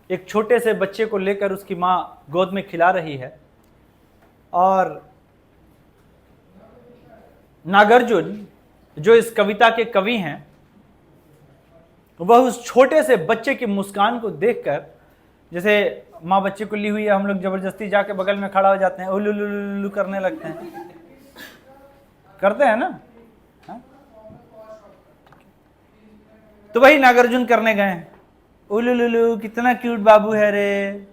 एक छोटे से बच्चे को लेकर उसकी माँ गोद में खिला रही है, और नागार्जुन जो इस कविता के कवि हैं, वह उस छोटे से बच्चे की मुस्कान को देखकर, जैसे माँ बच्चे को ली हुई है, हम लोग जबरदस्ती जाके बगल में खड़ा हो जाते हैं, उलू करने लगते हैं, करते हैं ना? हा? तो वही नागार्जुन करने गए, उलू कितना क्यूट बाबू है रे,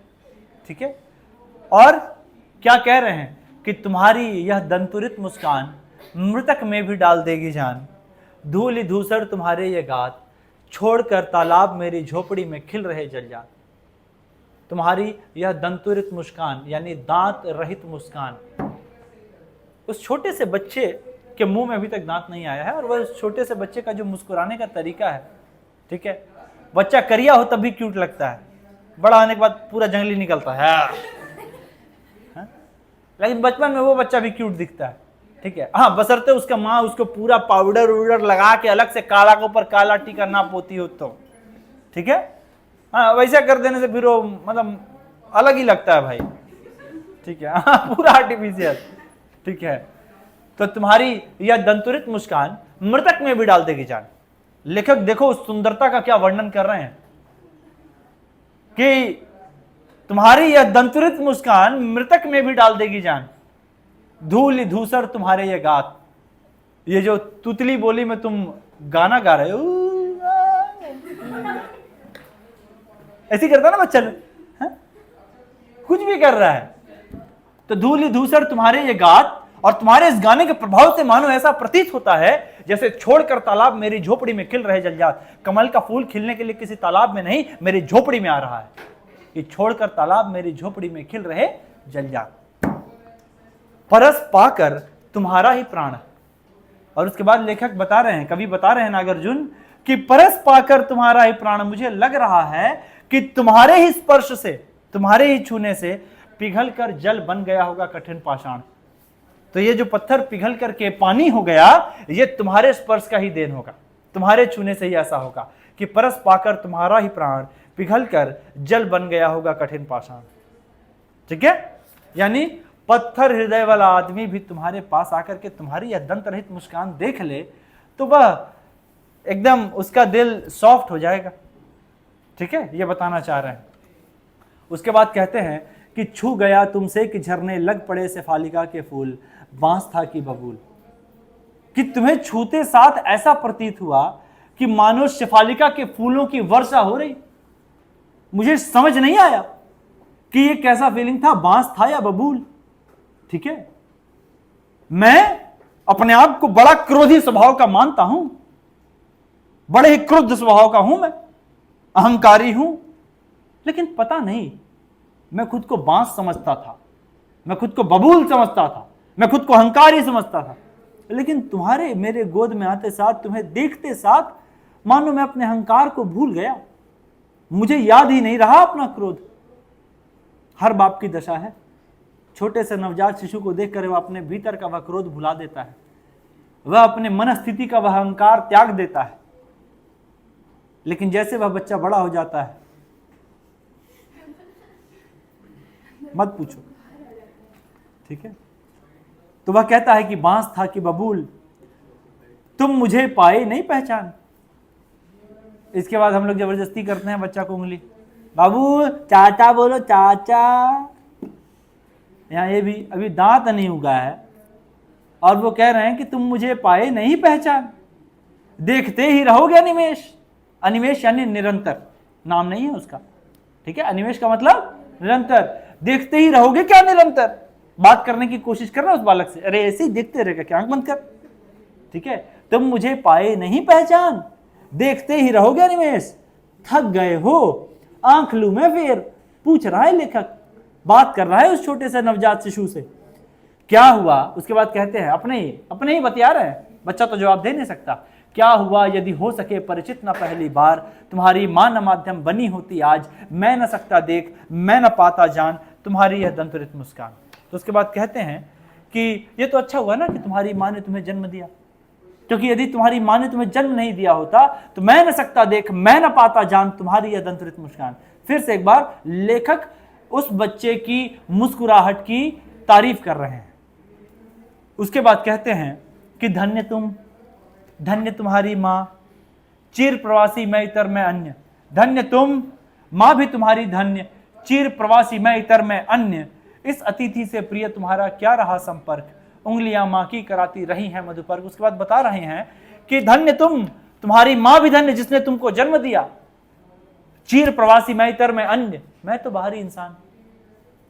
ठीक है। और क्या कह रहे हैं कि तुम्हारी यह दंतुरित मुस्कान मृतक में भी डाल देगी जान, धूल धूसर तुम्हारे ये गात, छोड़कर तालाब मेरी झोपड़ी में खिल रहे जलजात। तुम्हारी यह दंतुरित मुस्कान यानी दांत रहित मुस्कान, उस छोटे से बच्चे के मुंह में अभी तक दांत नहीं आया है, और वह उस छोटे से बच्चे का जो मुस्कुराने का तरीका है, ठीक है, बच्चा करिया हो तब भी क्यूट लगता है, बड़ा होने के बाद पूरा जंगली निकलता है, लेकिन बचपन में वो बच्चा भी क्यूट दिखता है, ठीक है। हाँ, बशर्ते उसका माँ उसको पूरा पाउडर उडर लगा के अलग से काला के ऊपर काला टीका ना पोती हो तो, ठीक है। हाँ, वैसा कर देने से फिर वो मतलब अलग ही लगता है भाई, ठीक है। हाँ, पूरा आर्टिफिशियल, ठीक है। तो तुम्हारी यह दंतुरित मुस्कान मृतक में भी डाल देगी जान। लेखक देखो उस सुंदरता का क्या वर्णन कर रहे हैं कि तुम्हारी यह दंतुरित मुस्कान मृतक में भी डाल देगी जान, धूल धूसर तुम्हारे ये गात। ये जो तुतली बोली में तुम गाना गा रहे हो, ऐसी करता ना बच्चा, कुछ भी कर रहा है, तो धूल धूसर तुम्हारे ये गात, और तुम्हारे इस गाने के प्रभाव से मानो ऐसा प्रतीत होता है जैसे छोड़कर तालाब मेरी झोपड़ी में खिल रहे जलजात। कमल का फूल खिलने के लिए किसी तालाब में नहीं, मेरी झोपड़ी में आ रहा है। ये छोड़कर तालाब मेरी झोपड़ी में खिल रहे जलजात, परस पाकर तुम्हारा ही प्राण। और उसके बाद लेखक बता रहे हैं, कवि बता रहे हैं नागार्जुन कि परस पाकर तुम्हारा ही प्राण, मुझे लग रहा है कि तुम्हारे ही स्पर्श से, तुम्हारे ही छूने से पिघल कर जल बन गया होगा कठिन पाषाण। तो ये जो पत्थर पिघल करके पानी हो गया, ये तुम्हारे स्पर्श का ही देन होगा, तुम्हारे छूने से ही ऐसा होगा कि परस पाकर तुम्हारा ही प्राण, पिघल कर जल बन गया होगा कठिन पाषाण, ठीक है। यानी पत्थर हृदय वाला आदमी भी तुम्हारे पास आकर के तुम्हारी यह दंत रहित मुस्कान देख ले तो वह एकदम उसका दिल सॉफ्ट हो जाएगा, ठीक है, ये बताना चाह रहे हैं। उसके बाद कहते हैं कि छू गया तुमसे कि झरने लग पड़े शेफालिका के फूल, बांस था कि बबूल। कि तुम्हें छूते साथ ऐसा प्रतीत हुआ कि मानो शेफालिका के फूलों की वर्षा हो रही। मुझे समझ नहीं आया कि ये कैसा फीलिंग था, बांस था या बबूल, ठीक है। मैं अपने आप को बड़ा क्रोधी स्वभाव का मानता हूं, बड़े ही क्रुद्ध स्वभाव का हूं, मैं अहंकारी हूं, लेकिन पता नहीं मैं खुद को बांस समझता था, मैं खुद को बबूल समझता था, मैं खुद को अहंकारी समझता था। लेकिन तुम्हारे मेरे गोद में आते साथ, तुम्हें देखते साथ मानो मैं अपने अहंकार को भूल गया, मुझे याद ही नहीं रहा अपना क्रोध। हर बाप की दशा है, छोटे से नवजात शिशु को देखकर वह अपने भीतर का वह क्रोध भुला देता है, वह अपने मन स्थिति का वह अहंकार त्याग देता है। लेकिन जैसे वह बच्चा बड़ा हो जाता है, मत पूछो, ठीक है, तो वह कहता है कि बांस था कि बबूल, तुम मुझे पाए नहीं पहचान। इसके बाद हम लोग जबरदस्ती करते हैं बच्चा को उंगली, बाबू चाचा बोलो चाचा। यहां ये भी अभी दांत नहीं उगा है और वो कह रहे हैं कि तुम मुझे पाए नहीं पहचान, देखते ही रहोगे अनिमेष। अनिमेष यानी निरंतर, नाम नहीं है उसका, ठीक है। अनिमेष का मतलब निरंतर, देखते ही रहोगे क्या निरंतर। बात करने की कोशिश कर रहा उस बालक से, अरे ऐसे ही देखते रहेगा क्या, आंख बंद कर, ठीक है। तुम मुझे पाए नहीं पहचान, देखते ही रहोगे अनिमेष, थक गए हो आंख लूं मैं फिर। पूछ रहा है लेखक, बात कर रहा है उस छोटे से नवजात शिशु से, क्या हुआ। उसके बाद कहते हैं, अपने ही बतिया रहे हैं, बच्चा तो जवाब दे नहीं सकता। क्या हुआ यदि हो सके परिचित न पहली बार, तुम्हारी मां न माध्यम बनी होती आज, मैं न सकता देख मैं न पाता जान, तुम्हारी यह दंतरित मुस्कान। तो उसके बाद कहते हैं कि ये तो अच्छा हुआ ना कि तुम्हारी मां ने तुम्हें जन्म दिया, क्योंकि यदि तुम्हारी मां ने तुम्हें जन्म नहीं दिया होता तो मैं न सकता देख मैं न पाता जान, तुम्हारी यह दंतरित मुस्कान। फिर से एक बार लेखक उस बच्चे की मुस्कुराहट की तारीफ कर रहे हैं। उसके बाद कहते हैं कि धन्य तुम, धन्य तुम्हारी मां, चिर प्रवासी मैं इतर मैं अन्य। धन्य तुम, मां भी तुम्हारी धन्य, चिर प्रवासी मैं इतर मैं अन्य। इस अतिथि से प्रिय तुम्हारा क्या रहा संपर्क, उंगलियां मां की कराती रही हैं मधुपर्क। उसके बाद बता रहे हैं कि धन्य तुम, तुम्हारी मां भी धन्य जिसने तुमको जन्म दिया। चिर प्रवासी मैं इतर मैं अन्य, मैं तो बाहरी इंसान,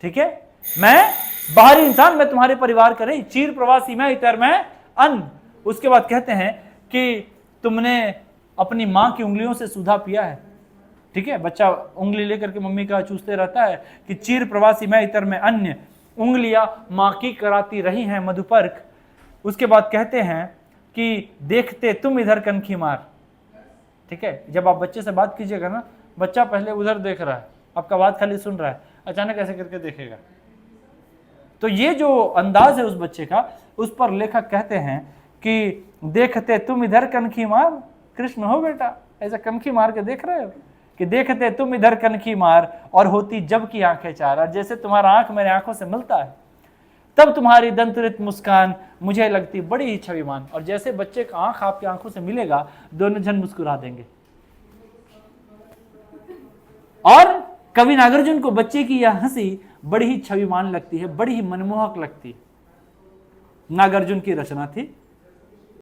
ठीक है, मैं बाहरी इंसान, मैं तुम्हारे परिवार का नहीं। चिर प्रवासी मैं इतर मैं अन्य। उसके बाद कहते हैं कि तुमने अपनी मां की उंगलियों से सुधा पिया है, ठीक है, बच्चा उंगली लेकर के मम्मी का चूसते रहता है कि चिर प्रवासी मैं इतर मैं अन्य, उंगलियां मां की कराती रही हैं मधुपर्क। उसके बाद कहते हैं कि देखते तुम इधर कनखी मार, ठीक है, जब आप बच्चे से बात कीजिएगा ना, बच्चा पहले उधर देख रहा है, आपका बात खाली सुन रहा है, अचानक ऐसे करके देखेगा। तो ये जो अंदाज है उस बच्चे का, उस पर लेखक कहते हैं कि देखते तुम इधर कनखी मार, कृष्ण हो बेटा, ऐसा कनखी मार के देख रहे हो, कि देखते तुम इधर कनखी मार और होती जब की आंखें चार। और जैसे तुम्हारा आंख मेरे आंखों से मिलता है, तब तुम्हारी दंतरित मुस्कान मुझे लगती बड़ी ही छविमान। और जैसे बच्चे का आंख आपकी आंखों से मिलेगा, दोनों जन मुस्कुरा देंगे। और कवि नागार्जुन को बच्चे की यह हंसी बड़ी ही छविमान लगती है, बड़ी ही मनमोहक लगती है। नागार्जुन की रचना थी।